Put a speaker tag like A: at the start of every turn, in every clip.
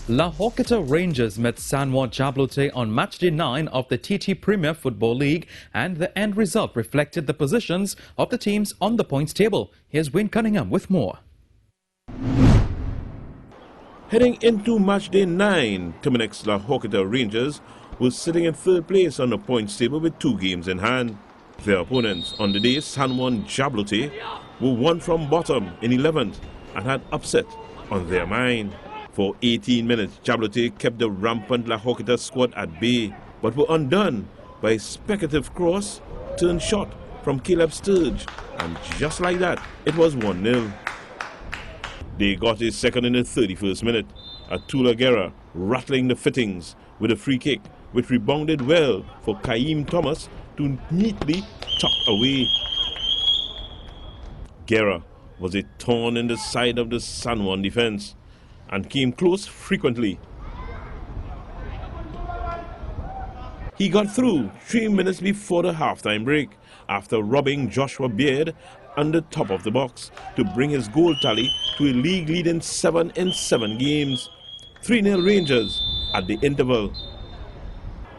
A: Horquetta Rangers met San Juan Jabloteh on matchday 9 of the TT Premier Football League, and the end result reflected the positions of the teams on the points table. Here's Cunningham with more.
B: Heading into matchday 9, Terminix Horquetta Rangers was sitting in third place on the points table with 2 games in hand. Their opponents on the day, San Juan Jabloteh, were one from bottom in 11th and had upset on their mind. For 18 minutes, Jabloteh kept the rampant Horquetta squad at bay, but were undone by a speculative cross, turn shot from Caleb Sturge, and just like that, it was 1-0. They got a second in the 31st minute, Atula Guerra rattling the fittings with a free kick, which rebounded well for Kaim Thomas to neatly tuck away. Guerra was a thorn in the side of the San Juan defense and came close frequently. He got through 3 minutes before the halftime break after robbing Joshua Beard on the top of the box to bring his goal tally to a league-leading 7 in 7 games. 3-0 Rangers at the interval.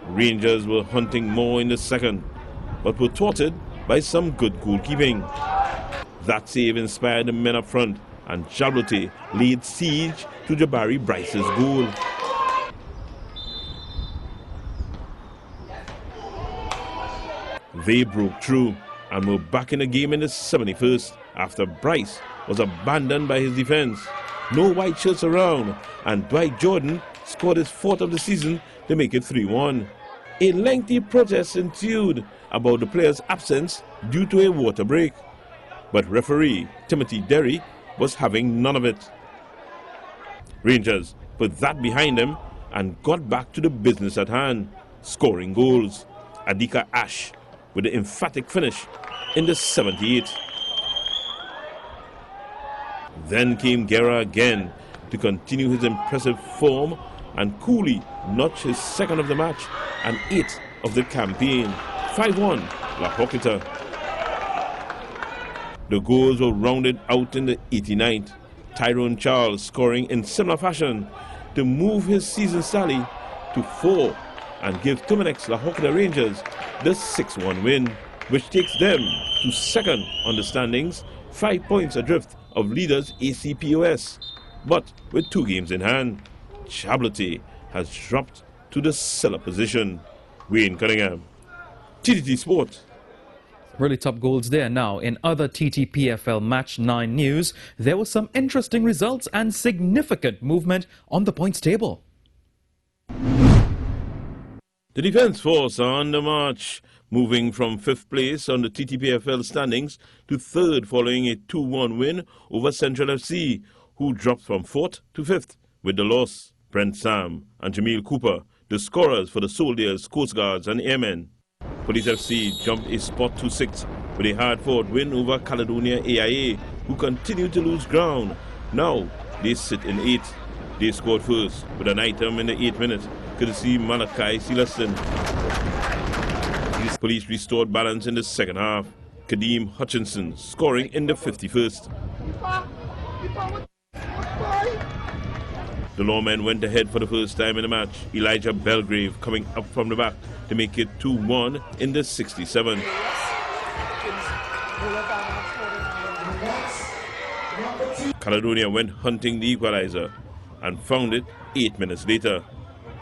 B: Rangers were hunting more in the second, but were thwarted by some good goalkeeping. That save inspired the men up front, and Jabloteh laid siege to Jabari Bryce's goal. They broke through and were back in the game in the 71st after Bryce was abandoned by his defense. No white shirts around, and Dwight Jordan scored his 4th of the season to make it 3-1. A lengthy protest ensued about the player's absence due to a water break, but referee Timothy Derry was having none of it. Rangers put that behind them and got back to the business at hand, scoring goals. Adika Ash with the emphatic finish in the 78th. Then came Guerra again to continue his impressive form and coolly notch his 2nd of the match and 8th of the campaign. 5-1 Horquetta. The goals were rounded out in the 89th. Tyrone Charles scoring in similar fashion to move his season tally to 4 and give Terminix Horquetta Rangers the 6-1 win, which takes them to 2nd on the standings, 5 points adrift of leaders ACPOS. But with 2 games in hand, Jabloteh has dropped to the cellar position. Cunningham, TTT Sport.
A: Really top goals there. Now, in other TTPFL Match 9 news, there were some interesting results and significant movement on the points table.
B: The Defence Force are on the march, moving from 5th place on the TTPFL standings to 3rd following a 2-1 win over Central FC, who dropped from 4th to 5th with the loss. Brent Sam and Jamil Cooper, the scorers for the Soldiers, Coast Guards and Airmen. Police FC jumped a spot to 6th with a hard-fought win over Caledonia AIA, who continue to lose ground. Now they sit in 8th. They scored first with an item in the 8th minute, courtesy Malachi Celestin. Police restored balance in the second half. Kadeem Hutchinson scoring in the 51st. The lawmen went ahead for the first time in the match. Elijah Belgrave coming up from the back to make it 2-1 in the 67th. Caledonia went hunting the equalizer and found it 8 minutes later.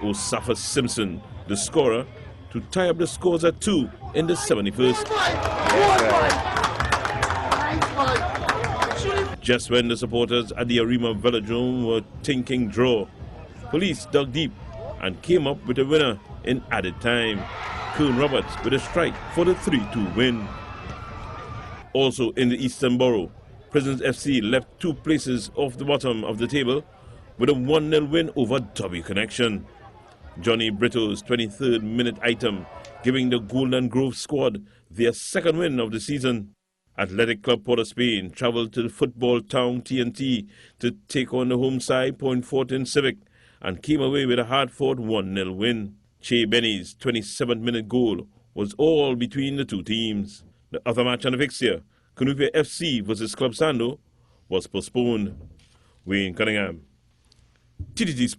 B: Osafa Simpson, the scorer, to tie up the scores at 2 in the 71st. Just when the supporters at the Arima Velodrome were thinking draw, police dug deep and came up with a winner in added time. Kern Roberts with a strike for the 3-2 win. Also in the Eastern Borough, Prisons FC left 2 places off the bottom of the table with a 1-0 win over W Connection. Johnny Brito's 23rd minute item giving the Golden Grove squad their 2nd win of the season. Athletic Club Port of Spain travelled to the football town TNT to take on the home side Point Fortin Civic and came away with a hard-fought 1-0 win. Che Benny's 27th minute goal was all between the 2 teams. The other match on the fixture, Cunningham FC versus Club Sando, was postponed. Cunningham, TTT Sport.